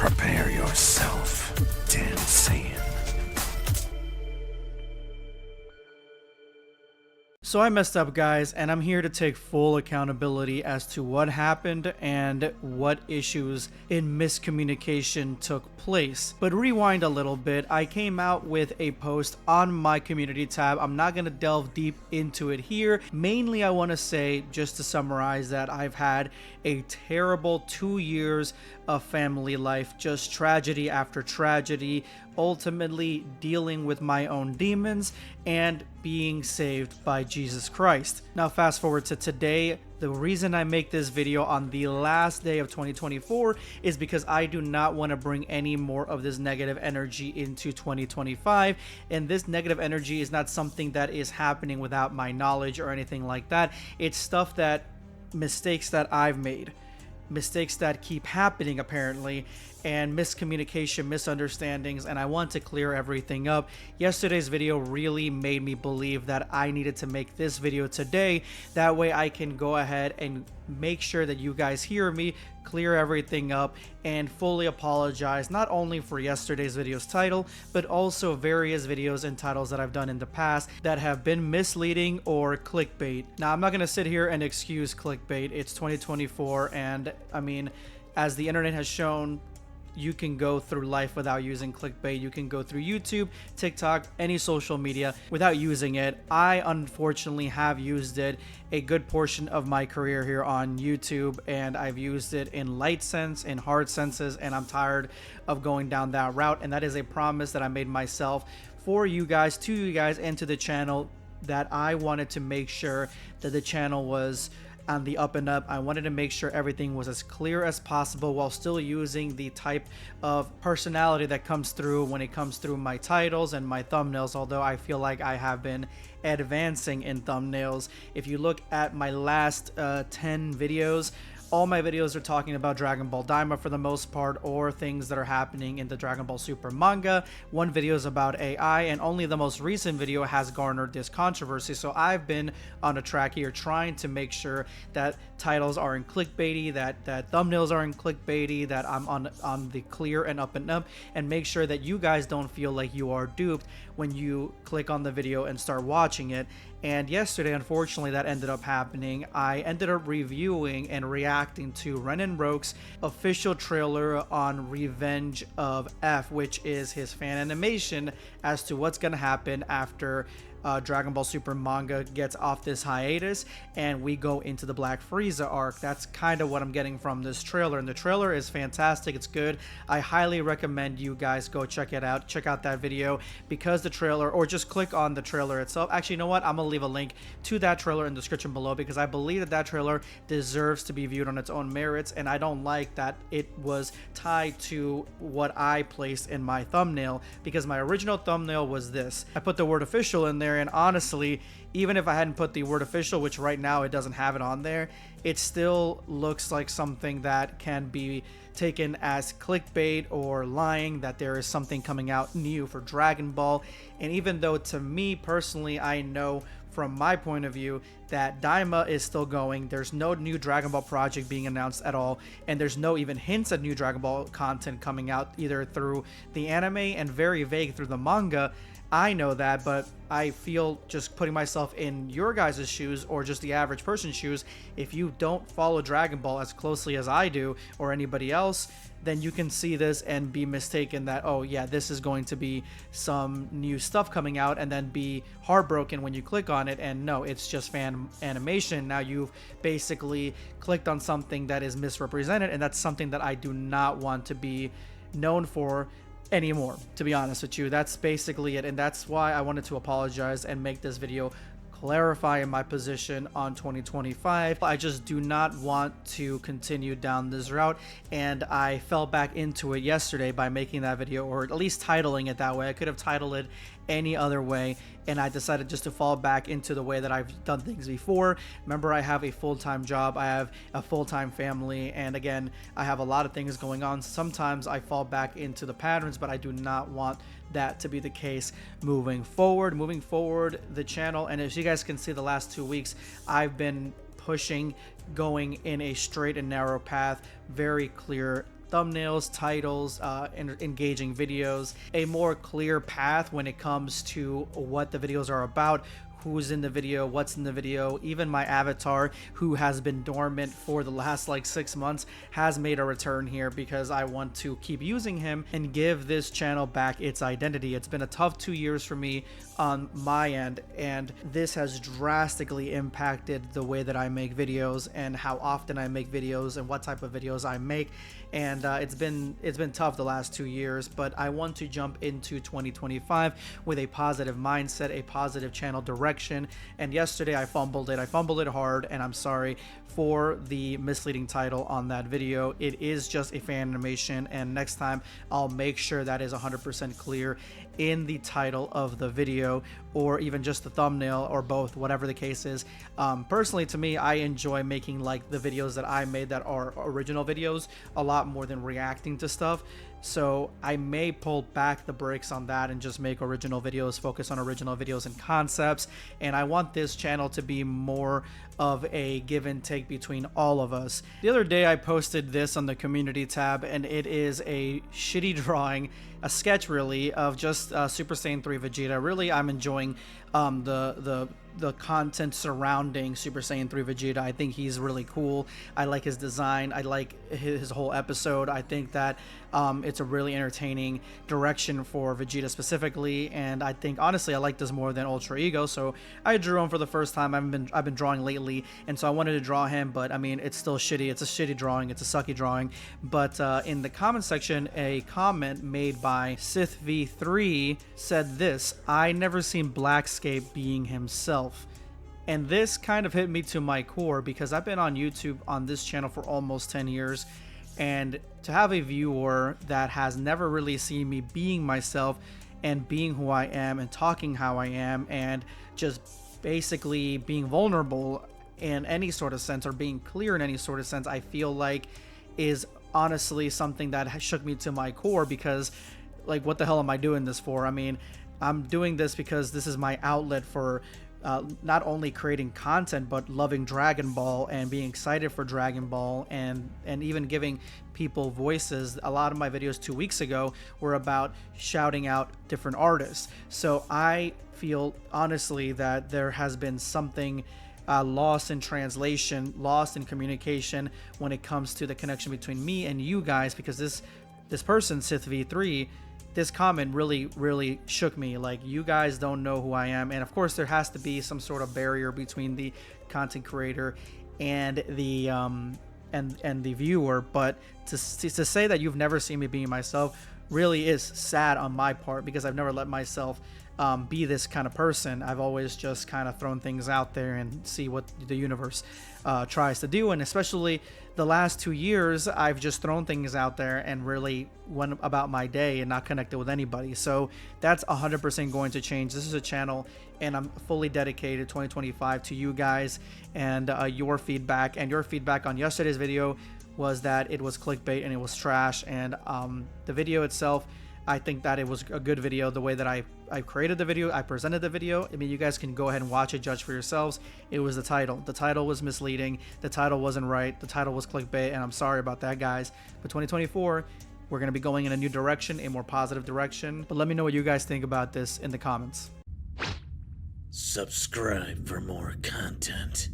Prepare yourself, dancing. So I messed up, guys, and I'm here to take full accountability as to what happened and what issues in miscommunication took place. But rewind a little bit, I came out with a post on my community tab. I'm not going to delve deep into it here. Mainly, I want to say, just to summarize, that I've had a terrible 2 years of family life, just tragedy after tragedy, ultimately dealing with my own demons and being saved by Jesus Christ. Now fast forward to today. The reason I make this video on the last day of 2024 is because I do not want to bring any more of this negative energy into 2025, and this negative energy is not something that is happening without my knowledge or anything like that. It's stuff that mistakes that I've made, mistakes that keep happening apparently, and miscommunication, misunderstandings, and I want to clear everything up. Yesterday's video really made me believe that I needed to make this video today. That way I can go ahead and make sure that you guys hear me, clear everything up, and fully apologize not only for yesterday's video's title, but also various videos and titles that I've done in the past that have been misleading or clickbait. Now, I'm not gonna sit here and excuse clickbait. It's 2024, and I mean, as the internet has shown, you can go through life without using clickbait. You can go through YouTube, TikTok, any social media without using it. I unfortunately have used it a good portion of my career here on YouTube, and I've used it in light sense, in hard senses, and I'm tired of going down that route. And that is a promise that I made myself for you guys, to you guys, and to the channel, that I wanted to make sure that the channel was on the up and up. I wanted to make sure everything was as clear as possible while still using the type of personality that comes through when it comes through my titles and my thumbnails, although I feel like I have been advancing in thumbnails. If you look at my last 10 videos, all my videos are talking about Dragon Ball Daima for the most part, or things that are happening in the Dragon Ball Super manga. One video is about AI, and only the most recent video has garnered this controversy. So I've been on a track here trying to make sure that titles aren't clickbaity, that thumbnails aren't clickbaity, that I'm on the clear and up, and make sure that you guys don't feel like you are duped when you click on the video and start watching it. And yesterday, unfortunately, that ended up happening. I ended up reviewing and reacting to Ren and Roke's official trailer on Revenge of F, which is his fan animation as to what's going to happen after Dragon Ball Super manga gets off this hiatus and we go into the Black Frieza arc. That's kind of what I'm getting from this trailer, and the trailer is fantastic. It's good. I highly recommend you guys go check it out. Check out that video, because the trailer, or just click on the trailer itself. Actually, you know what? I'm gonna leave a link to that trailer in the description below, because I believe that that trailer deserves to be viewed on its own merits, and I don't like that it was tied to what I placed in my thumbnail, because my original thumbnail was this. I put the word official in there, and honestly, even if I hadn't put the word official, which right now it doesn't have it on there, it still looks like something that can be taken as clickbait or lying, that there is something coming out new for Dragon Ball. And even though, to me personally, I know from my point of view that Daima is still going, there's no new Dragon Ball project being announced at all, and there's no even hints at new Dragon Ball content coming out, either through the anime and very vague through the manga. I know that, but I feel, just putting myself in your guys' shoes, or just the average person's shoes, if you don't follow Dragon Ball as closely as I do, or anybody else, then you can see this and be mistaken that, oh yeah, this is going to be some new stuff coming out, and then be heartbroken when you click on it, and no, it's just fan animation. Now you've basically clicked on something that is misrepresented, and that's something that I do not want to be known for anymore, to be honest with you. That's basically it, and that's why I wanted to apologize and make this video clarifying my position on 2025. I just do not want to continue down this route, and I fell back into it yesterday by making that video, or at least titling it that way. I could have titled it any other way, and I decided just to fall back into the way that I've done things before. Remember, I have a full-time job, I have a full-time family, and again, I have a lot of things going on. Sometimes I fall back into the patterns, but I do not want that to be the case moving forward. The channel, and as you guys can see, the last 2 weeks I've been pushing, going in a straight and narrow path, very clear thumbnails, titles, engaging videos, a more clear path when it comes to what the videos are about, who's in the video, what's in the video. Even my avatar, who has been dormant for the last like 6 months, has made a return here because I want to keep using him and give this channel back its identity. It's been a tough 2 years for me on my end, and this has drastically impacted the way that I make videos and how often I make videos and what type of videos I make. And it's been tough the last 2 years, but I want to jump into 2025 with a positive mindset, a positive channel direction. And yesterday I fumbled it hard, and I'm sorry for the misleading title on that video. It is just a fan animation, and next time I'll make sure that is 100% clear in the title of the video, or even just the thumbnail, or both, whatever the case is. Personally, to me, I enjoy making like the videos that I made that are original videos a lot more than reacting to stuff. So I may pull back the brakes on that and just make original videos, focus on original videos and concepts. And I want this channel to be more of a give and take between all of us. The other day I posted this on the community tab, and it is a shitty drawing, a sketch really, of just Super Saiyan 3 Vegeta. Really, I'm enjoying the content surrounding Super Saiyan 3 Vegeta. I think he's really cool. I like his design. I like his whole episode. I think that it's a really entertaining direction for Vegeta specifically, and I think honestly I like this more than Ultra Ego. So I drew him for the first time. I've been drawing lately, and so I wanted to draw him, but I mean, it's still shitty. It's a shitty drawing. It's a sucky drawing. But in the comment section, a comment made by SithV3 said this: "I never seen Blackscape being himself." And this kind of hit me to my core, because I've been on YouTube on this channel for almost 10 years, and to have a viewer that has never really seen me being myself and being who I am and talking how I am and just basically being vulnerable in any sort of sense, or being clear in any sort of sense, I feel like is honestly something that shook me to my core. Because like, what the hell am I doing this for? I mean, I'm doing this because this is my outlet for not only creating content, but loving Dragon Ball and being excited for Dragon Ball, and even giving people voices. A lot of my videos 2 weeks ago were about shouting out different artists. So I feel honestly that there has been something lost in translation, lost in communication when it comes to the connection between me and you guys, because this person, SithV3, this comment really shook me. Like, you guys don't know who I am, and of course there has to be some sort of barrier between the content creator and the and the viewer, but to say that you've never seen me being myself really is sad on my part, because I've never let myself be this kind of person. I've always just kind of thrown things out there and see what the universe tries to do. And especially the last 2 years, I've just thrown things out there and really went about my day and not connected with anybody. So that's 100% going to change. This is a channel, and I'm fully dedicated 2025 to you guys and your feedback. And your feedback on yesterday's video was that it was clickbait and it was trash. And the video itself, I think that it was a good video. The way that I created the video, I presented the video, I mean, you guys can go ahead and watch it, judge for yourselves. It was the title. The title was misleading. The title wasn't right. The title was clickbait, and I'm sorry about that, guys. But 2024, we're going to be going in a new direction, a more positive direction. But let me know what you guys think about this in the comments. Subscribe for more content.